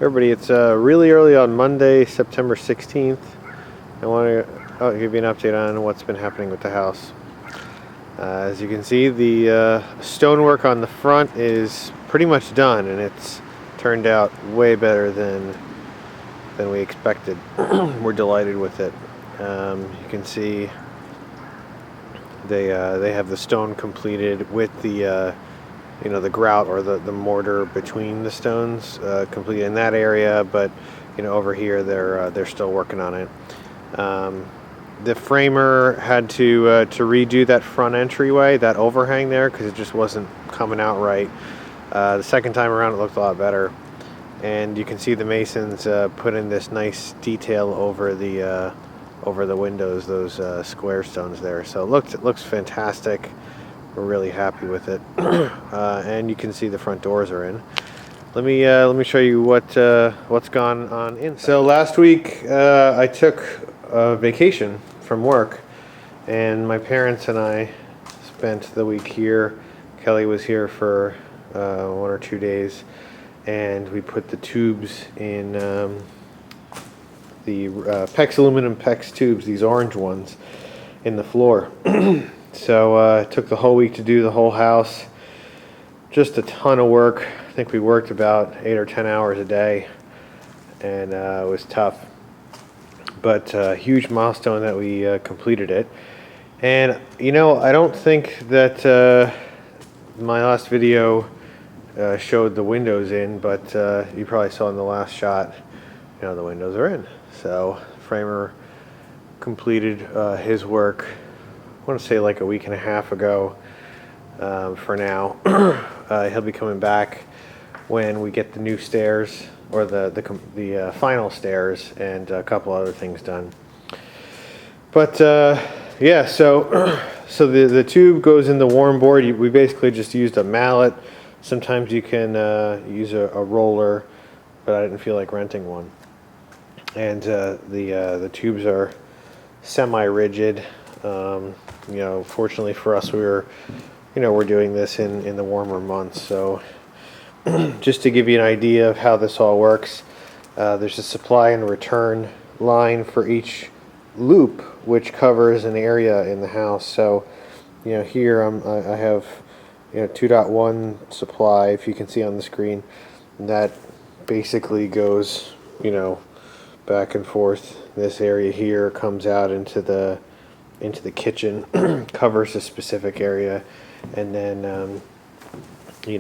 Everybody, it's really early on Monday, September 16th. I want to give you an update on what's been happening with the house. As you can see, the stonework on the front is pretty much done, and it's turned out way better than we expected. We're delighted with it. You can see they have the stone completed with the the grout or the mortar between the stones complete in that area, but over here they're still working on it. The framer had to redo that front entryway, that overhang there, because it just wasn't coming out right. The second time around it looked a lot better, and you can see the masons put in this nice detail over the windows, those square stones there. So it looks fantastic. We're really happy with it. And you can see the front doors are in. Let me show you what's gone on inside. So last week I took a vacation from work, and my parents and I spent the week here. Kelly was here for 1 or 2 days, and we put the tubes in the PEX aluminum PEX tubes, these orange ones, in the floor. So it took the whole week to do the whole house. Just a ton of work. I think we worked about 8 or 10 hours a day, and it was tough. But a huge milestone that we completed it. And I don't think that my last video showed the windows in, but you probably saw in the last shot, the windows are in. So framer completed his work, I want to say like a week and a half ago. For now, he'll be coming back when we get the new stairs, or the final stairs, and a couple other things done. But yeah, so the tube goes in the warm board. We basically just used a mallet. Sometimes you can use a roller, but I didn't feel like renting one. And the tubes are semi-rigid. Fortunately for us, we're doing this in the warmer months. So just to give you an idea of how this all works, there's a supply and return line for each loop, which covers an area in the house. So here I have 2.1 supply, if you can see on the screen, and that basically goes back and forth. This area here comes out into the kitchen, covers a specific area, and then we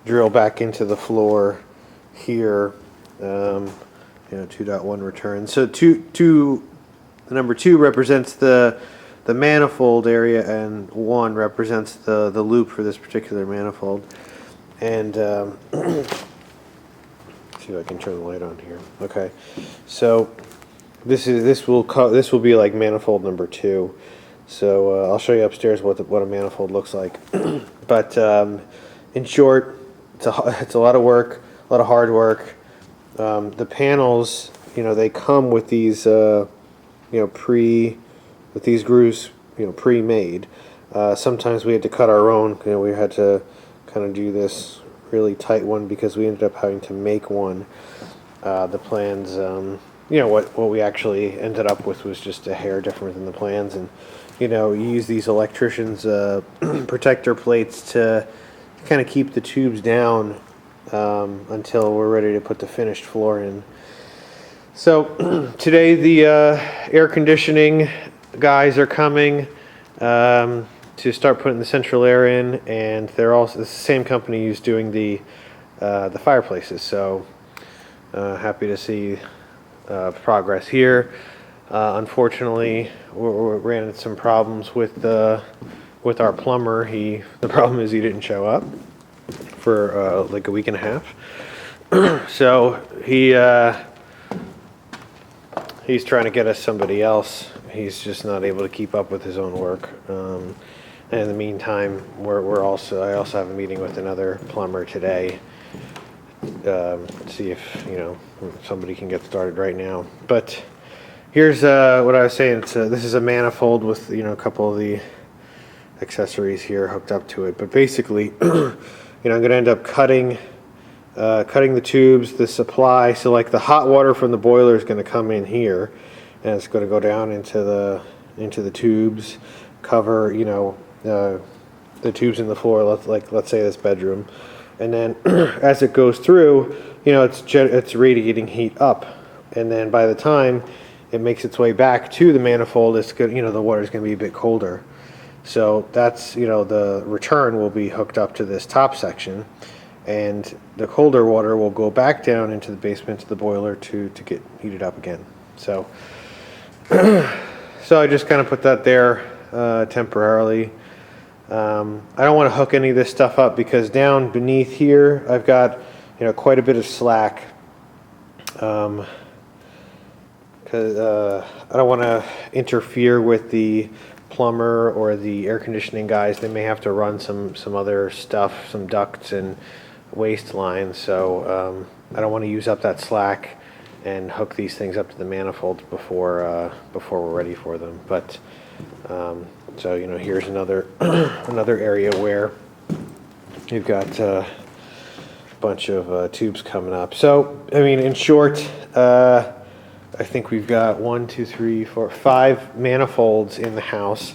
drill back into the floor here. 2.1 return. So the number 2 represents the manifold area, and 1 represents the loop for this particular manifold. And see if I can turn the light on here. Okay, so this will be like manifold number 2. So I'll show you upstairs what a manifold looks like. But in short, it's a lot of work, a lot of hard work. The panels, they come with these with these grooves, pre-made. Sometimes we had to cut our own. We had to kind of do this really tight one because we ended up having to make one. The plans, what we actually ended up with was just a hair different than the plans, and you use these electricians' protector plates to kind of keep the tubes down until we're ready to put the finished floor in. So today the air conditioning guys are coming to start putting the central air in, and they're also it's the same company who's doing the fireplaces. So happy to see progress here. Unfortunately, we ran into some problems with our plumber. The problem is he didn't show up for like a week and a half. So he's trying to get us somebody else. He's just not able to keep up with his own work. And in the meantime, I also have a meeting with another plumber today. See if somebody can get started right now. But here's what I was saying. This is a manifold with a couple of the accessories here hooked up to it. But basically, I'm going to end up cutting cutting the tubes, the supply. So like the hot water from the boiler is going to come in here, and it's going to go down into the tubes, cover the tubes in the floor. Let's say this bedroom, and then as it goes through, it's radiating heat up, and then by the time it makes its way back to the manifold, it's good. The water is going to be a bit colder. So that's, the return will be hooked up to this top section, and the colder water will go back down into the basement to the boiler to get heated up again. So, so I just kind of put that there temporarily. I don't want to hook any of this stuff up because down beneath here I've got quite a bit of slack. Because I don't want to interfere with the plumber or the air conditioning guys. They may have to run some other stuff, some ducts and waste lines. So I don't want to use up that slack and hook these things up to the manifolds before we're ready for them. But so here's another another area where you've got a bunch of tubes coming up. So I mean, in short, I think we've got 1, 2, 3, 4, 5 manifolds in the house.